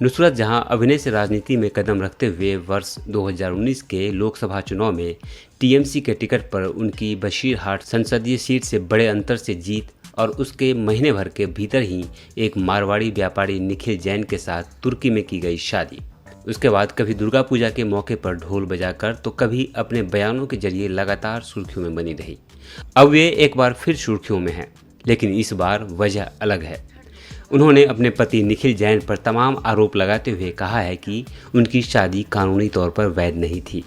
नुसरत जहां अभिनय से राजनीति में कदम रखते हुए वर्ष 2019 के लोकसभा चुनाव में टीएमसी के टिकट पर उनकी बशीरहाट संसदीय सीट से बड़े अंतर से जीत और उसके महीने भर के भीतर ही एक मारवाड़ी व्यापारी निखिल जैन के साथ तुर्की में की गई शादी, उसके बाद कभी दुर्गा पूजा के मौके पर ढोल बजाकर तो कभी अपने बयानों के जरिए लगातार सुर्खियों में बनी रही। अब वे एक बार फिर सुर्खियों में हैं, लेकिन इस बार वजह अलग है। उन्होंने अपने पति निखिल जैन पर तमाम आरोप लगाते हुए कहा है कि उनकी शादी कानूनी तौर पर वैध नहीं थी।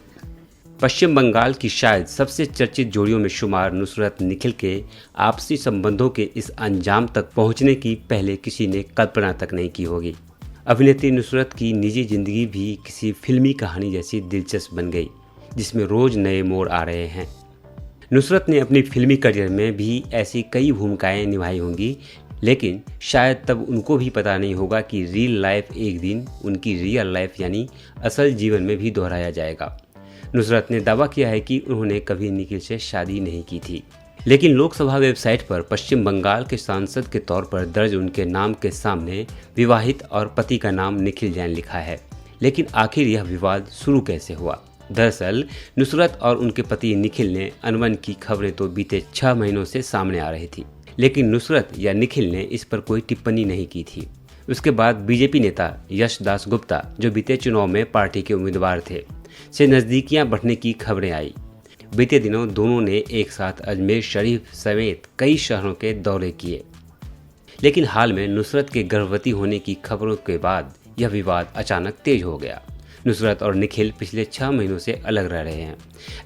पश्चिम बंगाल की शायद सबसे चर्चित जोड़ियों में शुमार नुसरत निखिल के आपसी संबंधों के इस अंजाम तक पहुंचने की पहले किसी ने कल्पना तक नहीं की होगी। अभिनेत्री नुसरत की निजी जिंदगी भी किसी फिल्मी कहानी जैसी दिलचस्प बन गई, जिसमें रोज नए मोड़ आ रहे हैं। नुसरत ने अपनी फिल्मी करियर में भी ऐसी कई भूमिकाएं निभाई होंगी, लेकिन शायद तब उनको भी पता नहीं होगा कि रियल लाइफ एक दिन उनकी रियल लाइफ यानी असल जीवन में भी दोहराया जाएगा। नुसरत ने दावा किया है कि उन्होंने कभी निखिल से शादी नहीं की थी, लेकिन लोकसभा वेबसाइट पर पश्चिम बंगाल के सांसद के तौर पर दर्ज उनके नाम के सामने विवाहित और पति का नाम निखिल जैन लिखा है। लेकिन आखिर यह विवाद शुरू कैसे हुआ? दरअसल नुसरत और उनके पति निखिल ने अनबन की खबरें तो बीते 6 महीनों से सामने आ रही थी, लेकिन नुसरत या निखिल ने इस पर कोई टिप्पणी नहीं की थी। उसके बाद बीजेपी नेता यश दास गुप्ता, जो बीते चुनाव में पार्टी के उम्मीदवार थे, से नजदीकियां बढ़ने की खबरें आई। बीते दिनों दोनों ने एक साथ अजमेर शरीफ समेत कई शहरों के दौरे किए, लेकिन हाल में नुसरत के गर्भवती होने की खबरों के बाद यह विवाद अचानक तेज हो गया। नुसरत और निखिल पिछले 6 महीनों से अलग रह रहे हैं।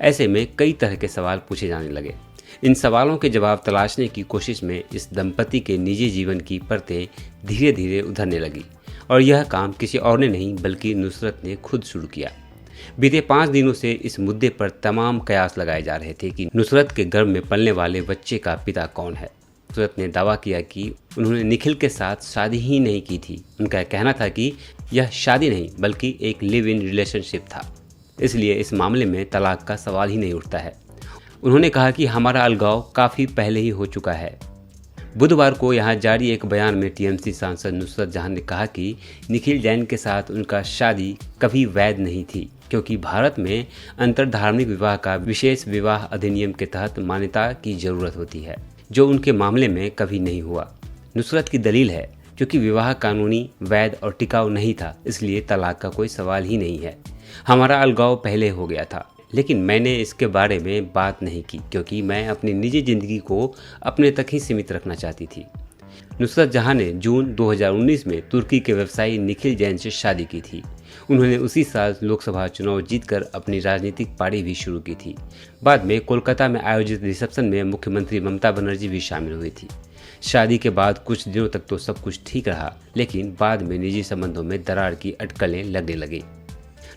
ऐसे में कई तरह के सवाल पूछे जाने लगे। इन सवालों के जवाब तलाशने की कोशिश में इस दंपति के निजी जीवन की परतें धीरे धीरे उधरने लगी, और यह काम किसी और ने नहीं बल्कि नुसरत ने खुद शुरू किया। बीते 5 दिनों से इस मुद्दे पर तमाम कयास लगाए जा रहे थे कि नुसरत के गर्भ में पलने वाले बच्चे का पिता कौन है। नुसरत ने दावा किया कि उन्होंने निखिल के साथ शादी ही नहीं की थी। उनका कहना था कि यह शादी नहीं बल्कि एक लिव इन रिलेशनशिप था, इसलिए इस मामले में तलाक का सवाल ही नहीं उठता है। उन्होंने कहा कि हमारा अलगाव काफ़ी पहले ही हो चुका है। बुधवार को यहां जारी एक बयान में टीएमसी सांसद नुसरत जहां ने कहा कि निखिल जैन के साथ उनका शादी कभी वैध नहीं थी, क्योंकि भारत में अंतरधार्मिक विवाह का विशेष विवाह अधिनियम के तहत मान्यता की जरूरत होती है, जो उनके मामले में कभी नहीं हुआ। नुसरत की दलील है, क्योंकि विवाह कानूनी, वैध और टिकाऊ नहीं था, इसलिए तलाक का कोई सवाल ही नहीं है। हमारा अलगाव पहले हो गया था, लेकिन मैंने इसके बारे में बात नहीं की, क्योंकि मैं अपनी निजी जिंदगी को अपने तक ही सीमित रखना चाहती थी। नुसरत जहां ने जून 2019 में तुर्की के व्यवसायी निखिल जैन से शादी की थी। उन्होंने उसी साल लोकसभा चुनाव जीतकर अपनी राजनीतिक पारी भी शुरू की थी। बाद में कोलकाता में आयोजित रिसेप्शन में मुख्यमंत्री ममता बनर्जी भी शामिल हुई थी। शादी के बाद कुछ दिनों तक तो सब कुछ ठीक रहा, लेकिन बाद में निजी संबंधों में दरार की अटकलें लगने लगी।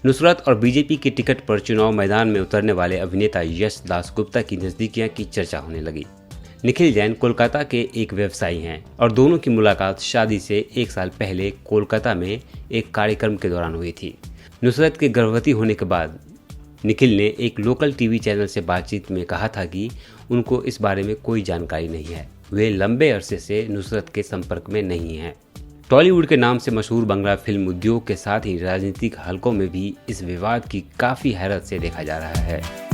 नुसरत और बीजेपी के टिकट पर चुनाव मैदान में उतरने वाले अभिनेता यश दास गुप्ता की नजदीकियां की चर्चा होने लगी। निखिल जैन कोलकाता के एक व्यवसायी हैं और दोनों की मुलाकात शादी से 1 साल पहले कोलकाता में एक कार्यक्रम के दौरान हुई थी। नुसरत के गर्भवती होने के बाद निखिल ने एक लोकल टीवी चैनल से बातचीत में कहा था कि उनको इस बारे में कोई जानकारी नहीं है। वे लंबे अरसे से नुसरत के संपर्क में नहीं हैं। टॉलीवुड के नाम से मशहूर बंगला फिल्म उद्योग के साथ ही राजनीतिक हलकों में भी इस विवाद की काफ़ी हैरत से देखा जा रहा है।